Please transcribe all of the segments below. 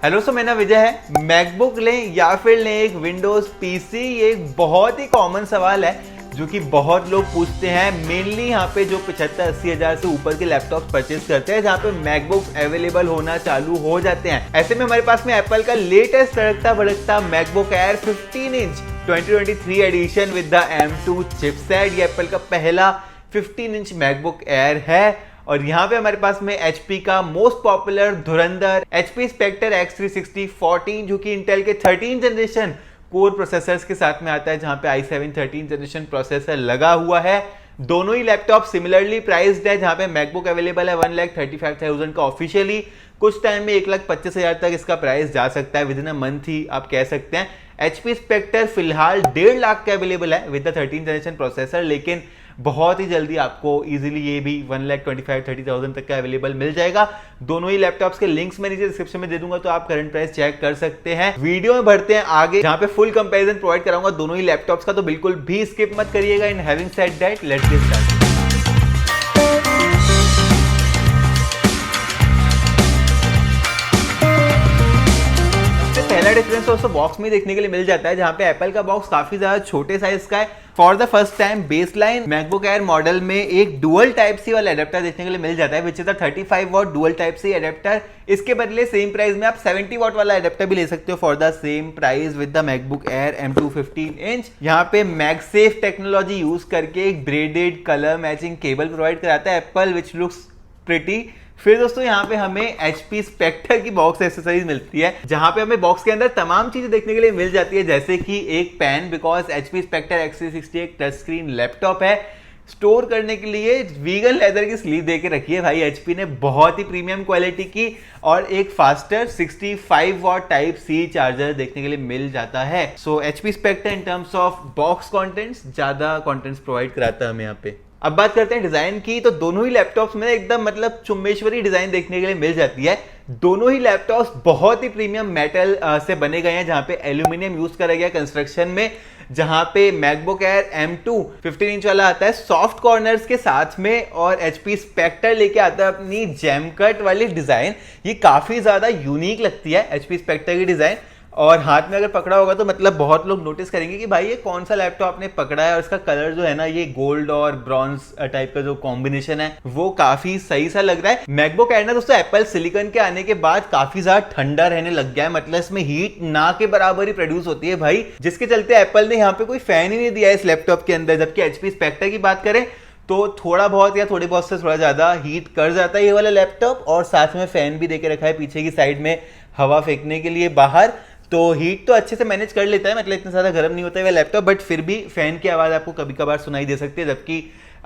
Hello, सो मेरा विजय है। MacBook लें या फिर लें एक विंडोज पीसी, ये एक बहुत ही कॉमन सवाल है जो कि बहुत लोग पूछते हैं। मेनली यहाँ पे जो 75-80 हज़ार से ऊपर के लैपटॉप परचेज करते हैं, जहाँ पे मैकबुक्स अवेलेबल होना चालू हो जाते हैं। ऐसे में हमारे पास में एप्पल का लेटेस्ट तड़कता भड़कता MacBook Air 15 inch 2023 edition with the M2 चिपसेट। ये एप्पल का पहला 15 इंच मैकबुक एयर है। और यहाँ पे हमारे पास में HP का मोस्ट पॉपुलर धुरंधर HP स्पेक्टर X360 14, जो कि इंटेल के 13 जनरेशन कोर प्रोसेसर्स के साथ में आता है, जहाँ पे i7 13 जनरेशन प्रोसेसर लगा हुआ है। दोनों ही लैपटॉप सिमिलरली प्राइस्ड है, जहाँ पे मैकबुक अवेलेबल है 1,35,000 का ऑफिशियली। कुछ टाइम में 1,25,000 तक इसका प्राइस जा सकता है, विद इन अ मंथ ही आप कह सकते हैं। HP स्पेक्टर फिलहाल 1.5 लाख का अवेलेबल है विद द 13 जनरेशन प्रोसेसर, लेकिन बहुत ही जल्दी आपको इजीली ये भी 1,25,000-30,000 तक का अवेलेबल मिल जाएगा। दोनों ही लैपटॉप्स के लिंक्स मैं नीचे डिस्क्रिप्शन में दे दूंगा, तो आप करंट प्राइस चेक कर सकते हैं। वीडियो में बढ़ते हैं आगे, जहां पे फुल कंपैरिजन प्रोवाइड कराऊंगा दोनों ही लैपटॉप्स का, तो बिल्कुल भी स्किप मत करिएगा। In having said that, let's get started. पहला डिफरेंस दोस्तों बॉक्स में देखने के लिए मिल जाता है, जहां पे एप्पल का बॉक्स काफी ज्यादा छोटे साइज का है। For the first time baseline MacBook air model में एक डुअल टाइप सी वाला एडेप्टर देखने के लिए मिल जाता है, which is the 35 watt dual type C adapter. इसके बदले सेम प्राइस में आप 70 वॉट वाला एडेप्टर भी ले सकते हो for the same price with the MacBook Air M2 15 inch. यहाँ पे मैगसेफ टेक्नोलॉजी यूज करके एक braided colour matching cable provide कराता है एप्पल, विच लुक्स प्रिटी। फिर दोस्तों यहाँ पे हमें HP स्पेक्टर की बॉक्स एक्सेसरीज मिलती है, जहां पे हमें बॉक्स के अंदर तमाम चीजें देखने के लिए मिल जाती है, जैसे कि एक pen, because HP Spectre X360 एक टच स्क्रीन लैपटॉप है। स्टोर करने के लिए वीगन लेदर की स्लीव दे के रखी है भाई HP ने, बहुत ही प्रीमियम क्वालिटी की। और एक faster 65 watt type C charger देखने के लिए मिल जाता है। So HP Spectre in terms of box contents ज्यादा कॉन्टेंट्स प्रोवाइड कराता है हमें यहाँ पे। अब बात करते हैं डिजाइन की, तो दोनों ही लैपटॉप्स में एकदम मतलब चुम्बेश्वरी डिजाइन देखने के लिए मिल जाती है। दोनों ही लैपटॉप्स बहुत ही प्रीमियम मेटल से बने गए हैं, जहां पे एल्यूमिनियम यूज करा गया कंस्ट्रक्शन में। जहां पे मैकबुक एयर M2 15 इंच वाला आता है सॉफ्ट कॉर्नर्स के साथ में, और HP स्पेक्टर लेके आता है अपनी जैम कट वाली डिजाइन। ये काफी ज्यादा यूनिक लगती है HP स्पेक्टर की डिजाइन, और हाथ में अगर पकड़ा होगा तो मतलब बहुत लोग नोटिस करेंगे कि भाई ये कौन सा लैपटॉप आपने पकड़ा है। और इसका कलर जो है ना, ये गोल्ड और ब्रॉन्ज टाइप का जो कॉम्बिनेशन है वो काफी सही सा लग रहा है। मैकबुक एयर ना दोस्तों एप्पल सिलिकॉन के आने के बाद काफी ज्यादा ठंडा रहने लग गया है, मतलब इसमें हीट ना के बराबर ही प्रोड्यूस होती है भाई, जिसके चलते एप्पल ने यहाँ पे कोई फैन ही नहीं दिया इस लैपटॉप के अंदर। जबकि HP स्पेक्टर की बात करें तो थोड़ा बहुत या थोड़े बहुत से थोड़ा ज्यादा हीट कर जाता है ये वाला लैपटॉप, और साथ में फैन भी देके रखा है पीछे की साइड में हवा फेंकने के लिए बाहर, तो हीट तो अच्छे से मैनेज कर लेता है, मतलब इतना ज़्यादा गर्म नहीं होता है लैपटॉप, बट फिर भी फैन की आवाज़ आपको कभी कभार सुनाई दे सकती है। जबकि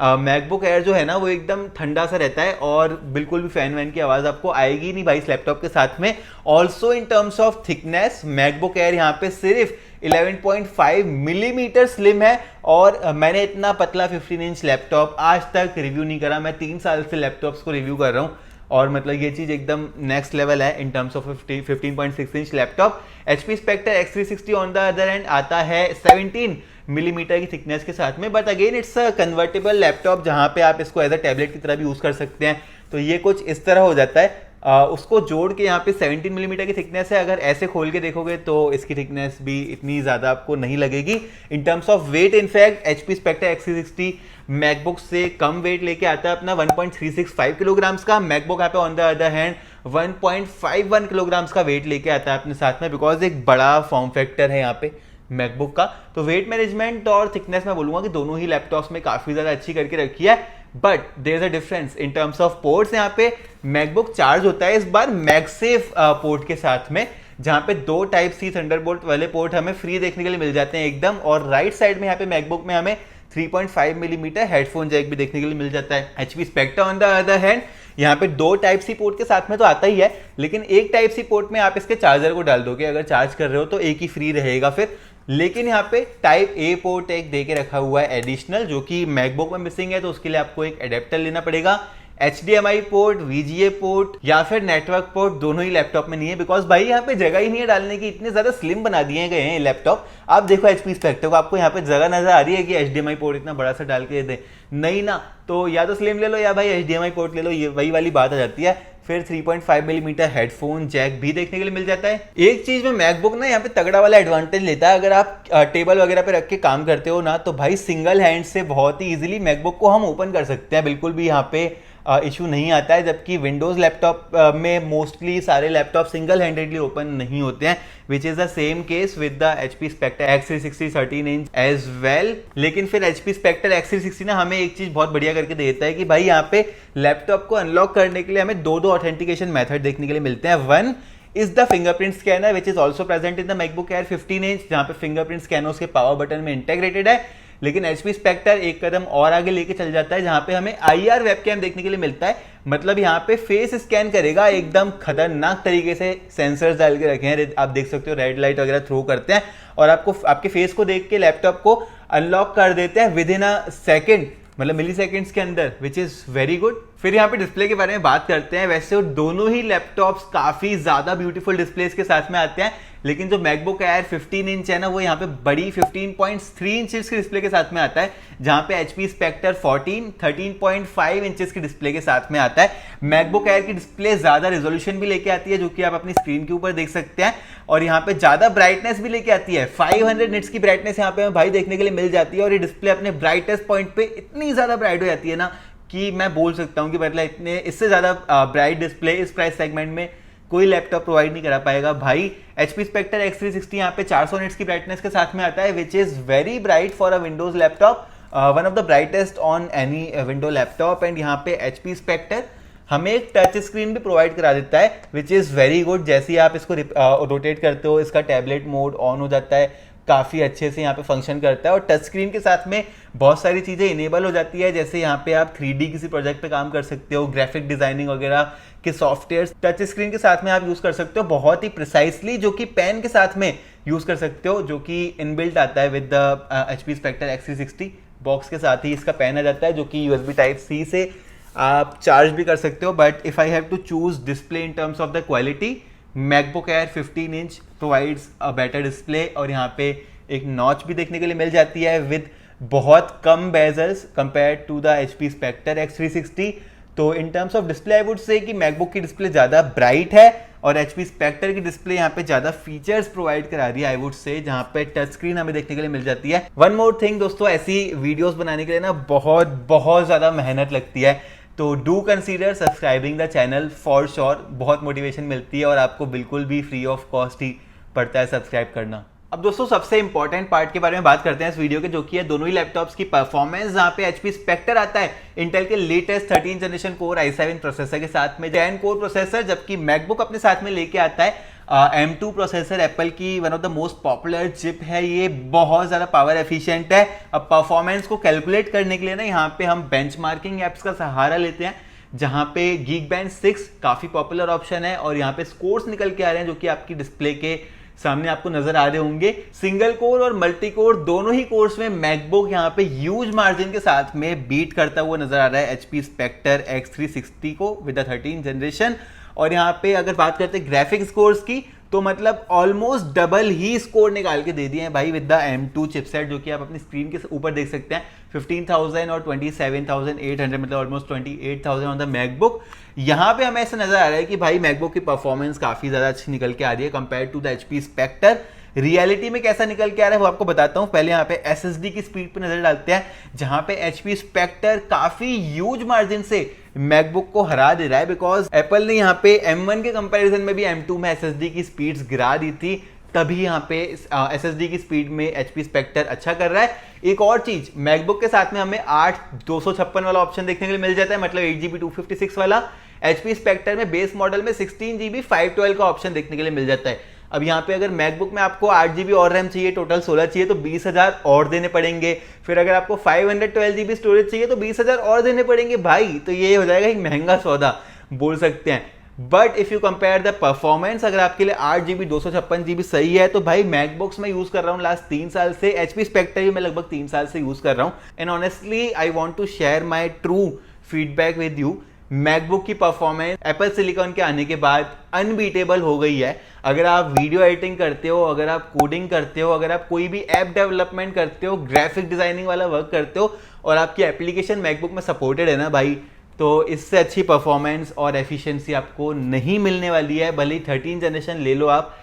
मैकबुक एयर जो है ना वो एकदम ठंडा सा रहता है, और बिल्कुल भी फैन वैन की आवाज़ आपको आएगी नहीं भाई इस लैपटॉप के साथ में। Also in terms of thickness MacBook air यहाँ पे सिर्फ 11.5 मिलीमीटर स्लिम है, और मैंने इतना पतला 15 इंच लैपटॉप आज तक रिव्यू नहीं करा। मैं 3 साल से लैपटॉप्स को रिव्यू कर रहा हूँ, और मतलब ये चीज एकदम नेक्स्ट लेवल है in terms of 15.6 inch laptop. HP Spectre X360 on the other end आता है 17 मिलीमीटर की थिकनेस के साथ में, but again it's a convertible laptop, जहां पे आप इसको एज अ टैबलेट की तरह भी यूज कर सकते हैं। तो ये कुछ इस तरह हो जाता है। उसको जोड़ के यहाँ पे 17 मिलीमीटर की थिकनेस है, अगर ऐसे खोल के देखोगे तो इसकी थिकनेस भी इतनी ज़्यादा आपको नहीं लगेगी। In terms of weight in fact HP Spectre X360 MacBook से कम वेट लेके आता है अपना 1.365 किलोग्राम्स का। मैकबुक यहाँ पे on the other hand 1.51 kilograms का वेट लेके आता है अपने साथ में, बिकॉज एक बड़ा फॉर्म फैक्टर है यहाँ पे मैकबुक का। तो वेट मैनेजमेंट और थिकनेस मैं बोलूंगा कि दोनों ही लैपटॉप्स में काफ़ी ज़्यादा अच्छी करके रखी है, but there is a difference in terms of ports. यहाँ पे मैकबुक चार्ज होता है इस बार मैगसेफ पोर्ट के साथ में, जहां पे 2 टाइप C थंडरबोल्ट वाले पोर्ट हमें फ्री देखने के लिए मिल जाते हैं एकदम। और राइट साइड में यहाँ पे मैकबुक में हमें 3.5 मिलीमीटर हेडफोन जैक भी देखने के लिए मिल जाता है। HP Spectre on the other hand यहाँ पे 2 टाइप C पोर्ट के साथ में तो आता ही है, लेकिन एक टाइप C पोर्ट में आप इसके चार्जर को डाल दोगे, अगर चार्ज कर रहे हो तो एक ही फ्री रहेगा फिर। लेकिन यहाँ पे टाइप A पोर्ट एक दे के रखा हुआ है एडिशनल, जो कि मैकबुक में मिसिंग है, तो उसके लिए आपको एक एडेप्टर लेना पड़ेगा। HDMI पोर्ट, VGA पोर्ट या फिर नेटवर्क पोर्ट दोनों ही लैपटॉप में नहीं है, बिकॉज भाई यहाँ पे जगह ही नहीं है डालने की, इतने ज्यादा स्लिम बना दिए गए हैं लैपटॉप। आप देखो HP स्पेक्टर को, आपको यहाँ पे जगह नजर आ रही है कि HDMI पोर्ट इतना बड़ा सा डाल के दे? नहीं ना। तो या तो स्लिम ले लो या भाई HDMI पोर्ट ले लो, ये वही वाली बात आ जाती है। फिर 3.5 मिलीमीटर हेडफोन जैक भी देखने के लिए मिल जाता है। एक चीज में मैकबुक ना यहाँ पे तगड़ा वाला एडवांटेज लेता है, अगर आप टेबल वगैरह पे रख के काम करते हो ना, तो भाई सिंगल हैंड से बहुत ही इजीली मैकबुक को हम ओपन कर सकते हैं, बिल्कुल भी यहाँ पे इशू नहीं आता है। जबकि विंडोज लैपटॉप में मोस्टली सारे लैपटॉप सिंगल हैंडेडली ओपन नहीं होते हैं, which is the same case with the HP Spectre X360 13 inch as well. लेकिन फिर HP स्पेक्टर X360 ना हमें एक चीज बहुत बढ़िया करके देता है कि भाई यहाँ पे लैपटॉप को अनलॉक करने के लिए हमें दो ऑथेंटिकेशन मेथड देखने के लिए मिलते हैं। One is the fingerprint scanner which is also present in the MacBook Air 15 inch, जहाँ पे फिंगरप्रिंट स्कैनर उसके पावर बटन में इंटीग्रेटेड है। लेकिन HP स्पेक्टर एक कदम और आगे लेके चल जाता है, जहां पे हमें IR वेबकैम देखने के लिए मिलता है। मतलब यहाँ पे फेस स्कैन करेगा, एकदम खतरनाक तरीके से सेंसर्स डाल के रखे हैं, आप देख सकते हो रेड लाइट वगैरह थ्रो करते हैं और आपको आपके फेस को देख के लैपटॉप को अनलॉक कर देते हैं विद इन अ सेकेंड, मतलब मिली सेकेंड्स के अंदर, विच इज वेरी गुड। फिर यहाँ पे डिस्प्ले के बारे में बात करते हैं। वैसे दोनों ही लैपटॉप्स काफी ज्यादा ब्यूटीफुल डिस्प्लेस के साथ में आते हैं, लेकिन जो मैकबुक एयर 15 इंच है ना, वो यहाँ पे बड़ी 15.3 इंचेस की डिस्प्ले के साथ में आता है, जहां पे HP स्पेक्टर 13.5 इंचेस की डिस्प्ले के साथ में आता है। मैकबुक एयर की डिस्प्ले ज्यादा रेजोल्यूशन भी लेके आती है, जो कि आप अपनी स्क्रीन के ऊपर देख सकते हैं, और यहाँ पे ज्यादा ब्राइटनेस भी लेके आती है। 500 निट्स की ब्राइटनेस यहाँ पे हमें भाई देखने के लिए मिल जाती है, और ये डिस्प्ले अपने ब्राइटेस्ट पॉइंट पे इतनी ज्यादा ब्राइट हो जाती है ना कि मैं बोल सकता हूँ कि मतलब इतने इससे ज्यादा ब्राइट डिस्प्ले इस प्राइस सेगमेंट में कोई लैपटॉप प्रोवाइड नहीं करा पाएगा भाई। HP स्पेक्टर X360 यहाँ पे 400 निट्स की ब्राइटनेस के साथ में आता है, which is very bright for a Windows laptop, one of the brightest on any window laptop. And यहाँ पे HP स्पेक्टर हमें एक टच स्क्रीन भी प्रोवाइड करा देता है, विच इज वेरी गुड। जैसे ही आप इसको रोटेट करते हो, इसका टैबलेट मोड ऑन हो जाता है, काफ़ी अच्छे से यहाँ पे फंक्शन करता है, और टच स्क्रीन के साथ में बहुत सारी चीज़ें इनेबल हो जाती है। जैसे यहाँ पे आप 3D किसी प्रोजेक्ट पे काम कर सकते हो, ग्राफिक डिजाइनिंग वगैरह के सॉफ्टवेयर टच स्क्रीन के साथ में आप यूज़ कर सकते हो बहुत ही प्रिसाइसली, जो कि पेन के साथ में यूज़ कर सकते हो, जो कि इनबिल्ट आता है with the HP Spectre X360 box के साथ ही इसका पेन आ जाता है, जो कि USB Type-C से आप चार्ज भी कर सकते हो। But if I have to choose display in terms of the quality, MacBook Air 15 inch provides a better display, और यहाँ पे एक नॉच भी देखने के लिए मिल जाती है विद बहुत कम bezels compare to the HP Spectre X360। तो in terms of display I would say कि मैकबुक की डिस्प्ले ज़्यादा ब्राइट है, और HP स्पेक्टर की डिस्प्ले यहाँ पे ज़्यादा फीचर्स प्रोवाइड करा रही है आई वुड से, जहाँ पे टच स्क्रीन हमें देखने के लिए मिल जाती है। वन मोर थिंग दोस्तों, ऐसी वीडियोस बनाने के लिए ना बहुत ज़्यादा मेहनत लगती है, तो do consider subscribing the channel for sure. बहुत मोटिवेशन मिलती है और आपको बिल्कुल भी फ्री ऑफ कॉस्ट ही पड़ता है सब्सक्राइब करना। अब दोस्तों सबसे इंपॉर्टेंट पार्ट के बारे में बात करते हैं इस वीडियो के, जो कि है दोनों ही लैपटॉप्स की परफॉर्मेंस, जहां पे HP स्पेक्टर आता है इंटेल के latest 13 generation core i7 processor के साथ में 10 कोर प्रोसेसर, जबकि मैकबुक अपने साथ में लेके आता है M2 प्रोसेसर, एप्पल की one of the most popular chip है, ये बहुत ज़्यादा पावर एफिशिएंट है। अब परफॉर्मेंस को कैलकुलेट करने के लिए ना यहाँ पे हम बेंचमार्किंग एप्स का सहारा लेते हैं, जहाँ पे Geekbench 6 काफ़ी पॉपुलर ऑप्शन है, और यहाँ पे स्कोर्स निकल के आ रहे हैं जो कि आपकी डिस्प्ले के सामने आपको नजर आ रहे होंगे। सिंगल कोर और मल्टी कोर दोनों ही कोर्स में मैकबुक यहाँ पे ह्यूज मार्जिन के साथ में बीट करता हुआ नजर आ रहा है HP स्पेक्टर X360 को विद द 13 जनरेशन। और यहाँ पे अगर बात करते हैं ग्राफिक्स स्कोर्स की, तो मतलब ऑलमोस्ट डबल ही स्कोर निकाल के दे दिए हैं भाई विद द M2 चिपसेट, जो कि आप अपनी स्क्रीन के ऊपर देख सकते हैं। 15,000 और 27,800, मतलब ऑलमोस्ट 28,000 ऑन द मैकबुक। यहाँ पे हमें ऐसा नजर आ रहा है कि भाई मैकबुक की परफॉर्मेंस काफी ज्यादा अच्छी निकल के आ रही है compare to the HP Spectre. Reality में कैसा निकल के आ रहा है वो आपको बताता हूं। पहले यहाँ पे SSD की स्पीड पे नजर डालते हैं, जहां पे HP स्पेक्टर काफी ह्यूज मार्जिन से मैकबुक को हरा दे रहा है, बिकॉज एप्पल ने यहाँ पे M1 के कंपैरिजन में भी M2 में SSD की स्पीड्स गिरा दी थी, तभी यहाँ पे SSD की स्पीड में HP स्पेक्टर अच्छा कर रहा है। एक और चीज, मैकबुक के साथ में हमें 8/256 वाला ऑप्शन देखने के लिए मिल जाता है, मतलब 8GB 256 वाला। HP स्पेक्टर में बेस मॉडल में 16GB 512 का ऑप्शन देखने के लिए मिल जाता है। अब यहाँ पे अगर मैकबुक में आपको 8GB और रैम चाहिए, टोटल 16 चाहिए, तो 20,000 और देने पड़ेंगे। फिर अगर आपको 512GB स्टोरेज चाहिए तो 20,000 और देने पड़ेंगे भाई, तो ये हो जाएगा एक महंगा सौदा बोल सकते हैं। But if you compare the performance, अगर आपके लिए 8GB 256GB सही है, तो भाई मैकबुक्स में यूज कर रहा हूँ लास्ट 3 साल से, HP स्पेक्टर भी मैं लगभग 3 साल से यूज कर रहा हूँ। And honestly I want to share my true feedback with you. MacBook की परफॉर्मेंस एप्पल सिलिकॉन के आने के बाद अनबीटेबल हो गई है। अगर आप वीडियो एडिटिंग करते हो, अगर आप कोडिंग करते हो, अगर आप कोई भी ऐप डेवलपमेंट करते हो, ग्राफिक डिजाइनिंग वाला वर्क करते हो और आपकी एप्लीकेशन मैकबुक में सपोर्टेड है ना भाई, तो इससे अच्छी परफॉर्मेंस और एफिशिएंसी आपको नहीं मिलने वाली है। भले ही 13 जनरेशन ले लो आप,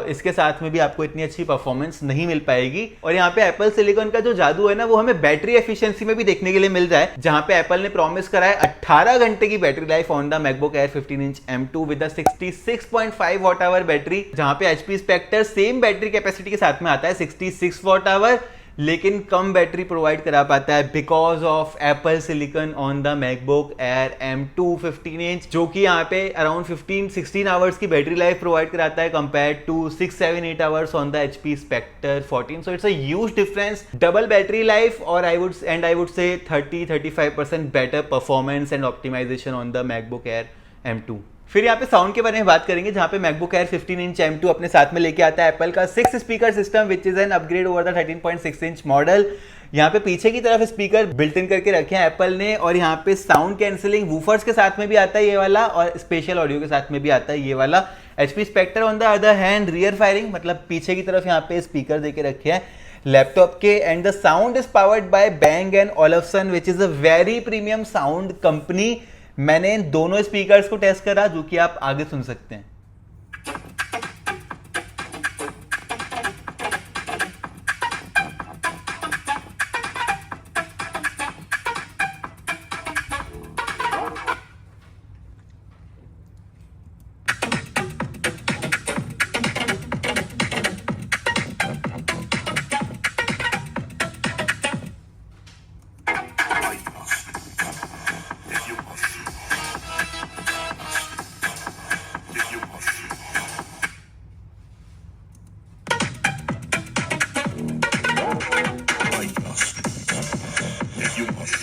इसके साथ में भी आपको इतनी अच्छी परफॉर्मेंस नहीं मिल पाएगी। और यहाँ पे एप्पल सिलिकॉन का जो जादू है ना, वो हमें बैटरी एफिशिएंसी में भी देखने के लिए मिल रहा है, जहां पे एप्पल ने प्रॉमिस करा है 18 घंटे की battery life on the MacBook Air 15 inch M2 with 66.5 watt hour battery, जहां पे HP Spectre same battery capacity के साथ में आता है 66 वॉट आवर, लेकिन कम बैटरी प्रोवाइड करा पाता है because of Apple silicon on the MacBook Air M2 15 inch, जो कि यहाँ पे अराउंड 15-16 आवर्स की बैटरी लाइफ प्रोवाइड कराता है compare to 6-7-8 hours on the HP Spectre 14। So it's a huge difference, double battery life और I would say 30-35% better performance and optimization on the MacBook Air M2। फिर यहाँ पे sound के बारे में बात करेंगे, जहां पे मैकबुक एयर 15 इंच M2 अपने साथ में लेके आता है एप्पल का 6 speaker system which is an upgrade over the 13.6 inch model. यहाँ पे पीछे की तरफ स्पीकर बिल्ट इन करके रखे हैं एप्पल ने, और यहाँ पे साउंड कैंसिलिंग वूफर्स के साथ में भी आता है ये वाला, और स्पेशल ऑडियो के साथ में भी आता है ये वाला। HP Spectre on the other hand rear firing, मतलब पीछे की तरफ यहाँ पे स्पीकर देके रखे हैं लैपटॉप के, and the sound is powered by Bang & Olufsen which is a very premium sound company. मैंने इन दोनों स्पीकर्स को टेस्ट करा, जो कि आप आगे सुन सकते हैं।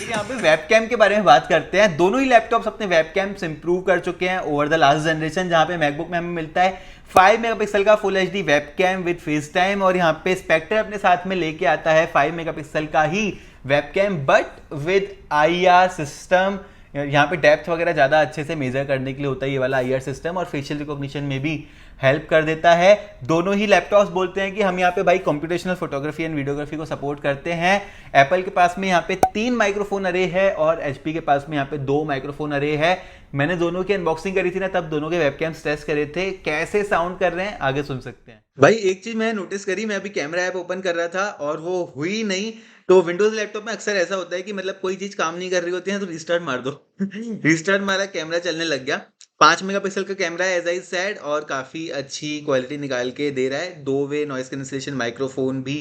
यहाँ पे वेबकैम के बारे में बात करते हैं। दोनों ही लैपटॉप्स अपने वेबकैम्स इंप्रूव कर चुके हैं ओवर द लास्ट जनरेशन, जहां पे मैकबुक में हमें मिलता है 5 मेगापिक्सल का full HD webcam with face time, और यहाँ पे स्पेक्टर अपने साथ में लेके आता है 5 मेगापिक्सल का ही webcam but with IR system. यहाँ पे डेप्थ वगैरह ज़्यादा अच्छे से मेजर करने के लिए होता है ये वाला IR सिस्टम, और फेशियल रिकॉग्निशन में भी हेल्प कर देता है। दोनों ही लैपटॉप्स बोलते हैं कि हम यहाँ पे भाई कंप्यूटेशनल फोटोग्राफी एंड वीडियोग्राफी को सपोर्ट करते हैं। एप्पल के पास में यहाँ पे 3 माइक्रोफोन अरे है, और HP के पास में यहाँ पे 2 माइक्रोफोन अरे है। मैंने दोनों की अनबॉक्सिंग करी थी ना, तब दोनों के वेबकैम्स टेस्ट करे थे, कैसे साउंड कर रहे हैं आगे सुन सकते हैं। भाई एक चीज मैं नोटिस करी, मैं अभी कैमरा ऐप ओपन कर रहा था और वो हुई नहीं। तो विंडोज लैपटॉप में अक्सर ऐसा होता है कि मतलब कोई चीज काम नहीं कर रही होती है तो रिस्टार्ट मार दो रिस्टार्ट मारा, कैमरा चलने लग गया। 5 मेगापिक्सल का कैमरा है एज आई सेड, और काफ़ी अच्छी क्वालिटी निकाल के दे रहा है। 2 वे नॉइस कैंसिलेशन माइक्रोफोन भी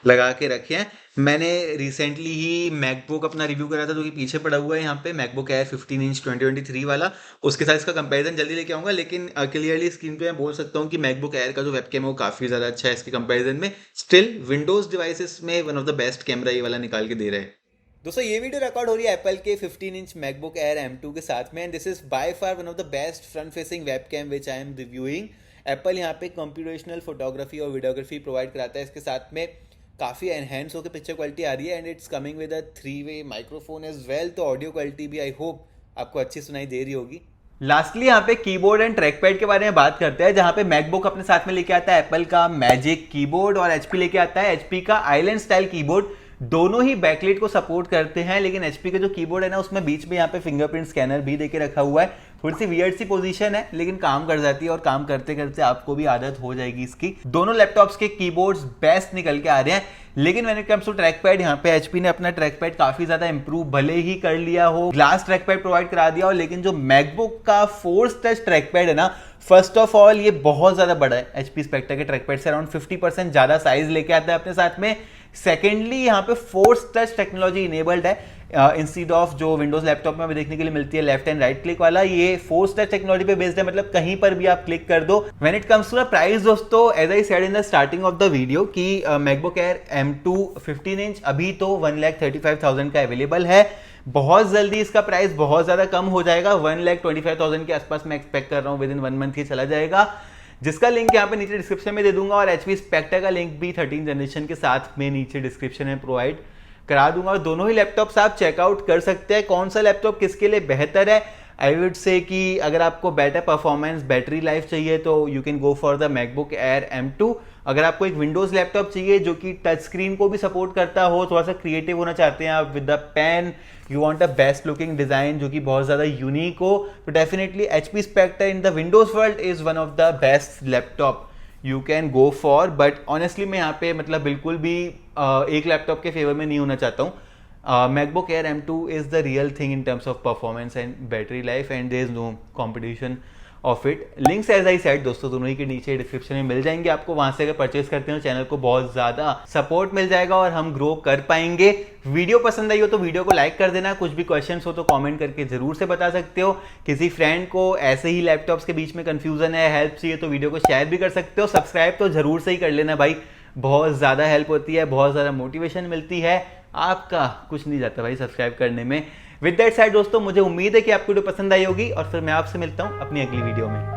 लगा के रखे हैं। मैंने रिसेंटली ही मैकबुक अपना रिव्यू करा था, जो कि पीछे पड़ा हुआ है यहाँ पे, मैकबुक एयर 15 इंच 2023 वाला। उसके साथ इसका कंपैरिजन जल्दी लेके आऊँगा, लेकिन क्लियरली स्क्रीन पे मैं बोल सकता हूँ कि मैकबुक एयर का जो वेबकैम है वो काफ़ी ज़्यादा अच्छा है इसके कंपैरिजन में। स्टिल विंडोज़ डिवाइसेस में one of the best camera ये वाला निकाल के दे रहा है। दोस्तों ये वीडियो रिकॉर्ड हो रही है एप्पल के 15 इंच मैकबुक एयर M2 के साथ में, and this is by far one of the best front facing webcam which I am reviewing. Apple यहाँ पे कंप्यूटेशनल फोटोग्राफी और वीडियोग्राफी प्रोवाइड कराता है, इसके साथ में काफ़ी एनहेंस होकर पिक्चर क्वालिटी आ रही है, and it's coming with a 3-वे माइक्रोफोन एज वेल। तो ऑडियो क्वालिटी भी आई होप आपको अच्छी सुनाई दे रही होगी। लास्टली यहाँ पे कीबोर्ड एंड ट्रैकपैड के बारे में बात करते हैं, जहाँ पे मैकबुक अपने साथ में लेके आता है एप्पल का मैजिक कीबोर्ड, और HP लेके आता है HP का आइलैंड स्टाइल कीबोर्ड। दोनों ही बैकलाइट को सपोर्ट करते हैं, लेकिन HP का जो कीबोर्ड है ना, उसमें बीच में यहाँ पे फिंगरप्रिंट स्कैनर भी देके रखा हुआ है। थोड़ी सी वियर्ड सी पोजीशन है, लेकिन काम कर जाती है, और काम करते करते आपको भी आदत हो जाएगी इसकी। दोनों लैपटॉप्स के कीबोर्ड्स बेस्ट निकल के आ रहे हैं, लेकिन when it comes to trackpad, यहाँ पे HP ने अपना ट्रैक पैड काफी ज्यादा इंप्रूव भले ही कर लिया हो, ग्लास ट्रैक पैड प्रोवाइड करा दिया हो, लेकिन जो मैकबुक का फोर्स टच ट्रैक पैड है ना, फर्स्ट ऑफ ऑल ये बहुत ज्यादा बड़ा है HP स्पेक्टर के ट्रैक पैड से, अराउंड 50% ज्यादा साइज लेके आता है अपने साथ में। सेकेंडली यहाँ पे फोर्स टच टेक्नोलॉजी इनेबल्ड है, इंस्टीड ऑफ जो विंडोज लैपटॉप में हमें देखने के लिए मिलती है लेफ्ट एंड राइट क्लिक वाला, ये फोर्स टच टेक्नोलॉजी पे बेस्ड है, मतलब कहीं पर भी आप क्लिक कर दो। When it comes to the price दोस्तों, as I said in the starting of the video कि मैकबुक एयर M2 15 इंच अभी तो 1,35,000 का अवेलेबल है। बहुत जल्दी इसका प्राइस बहुत ज्यादा कम हो जाएगा, 1,25,000 के आसपास मैं एक्सपेक्ट कर रहा हूँ, विद इन 1 मंथ ही चला जाएगा, जिसका लिंक यहाँ पे नीचे डिस्क्रिप्शन में दे दूंगा, और HP स्पेक्टर का लिंक भी 13 जनरेशन के साथ में नीचे डिस्क्रिप्शन में प्रोवाइड करा दूंगा। और दोनों ही लैपटॉप्स आप चेकआउट कर सकते हैं, कौन सा लैपटॉप किसके लिए बेहतर है। आई वुड से कि अगर आपको बेटर परफॉर्मेंस, बैटरी लाइफ चाहिए तो you can go for the MacBook Air M2। अगर आपको एक विंडोज लैपटॉप चाहिए जो कि टच स्क्रीन को भी सपोर्ट करता हो, थोड़ा सा क्रिएटिव होना चाहते हैं आप with the pen, you want a best looking design जो कि बहुत ज़्यादा यूनिक हो, तो definitely HP Spectre in the Windows world is one of the best laptop you can go for. But honestly मैं यहाँ पे मतलब बिल्कुल भी एक लैपटॉप के फेवर में नहीं होना चाहता हूँ। MacBook Air M2 is the real thing in terms of performance and battery life, and there is no competition of it. Links as I said दोस्तों दोनों ही के नीचे डिस्क्रिप्शन में मिल जाएंगे आपको, वहां से अगर परचेज करते हो चैनल को बहुत ज़्यादा सपोर्ट मिल जाएगा और हम ग्रो कर पाएंगे। वीडियो पसंद आई हो तो वीडियो को लाइक कर देना, कुछ भी क्वेश्चंस हो तो कमेंट करके ज़रूर से बता सकते हो। किसी फ्रेंड को ऐसे ही लैपटॉप्स के बीच में कन्फ्यूजन है, हेल्प चाहिए तो वीडियो को शेयर भी कर सकते हो। सब्सक्राइब तो ज़रूर से ही कर लेना भाई, बहुत ज़्यादा हेल्प होती है, बहुत ज़्यादा मोटिवेशन मिलती है, आपका कुछ नहीं जाता भाई सब्सक्राइब करने में। विद दैट साइड दोस्तों, मुझे उम्मीद है कि आपको वीडियो पसंद आई होगी और फिर मैं आपसे मिलता हूं अपनी अगली वीडियो में।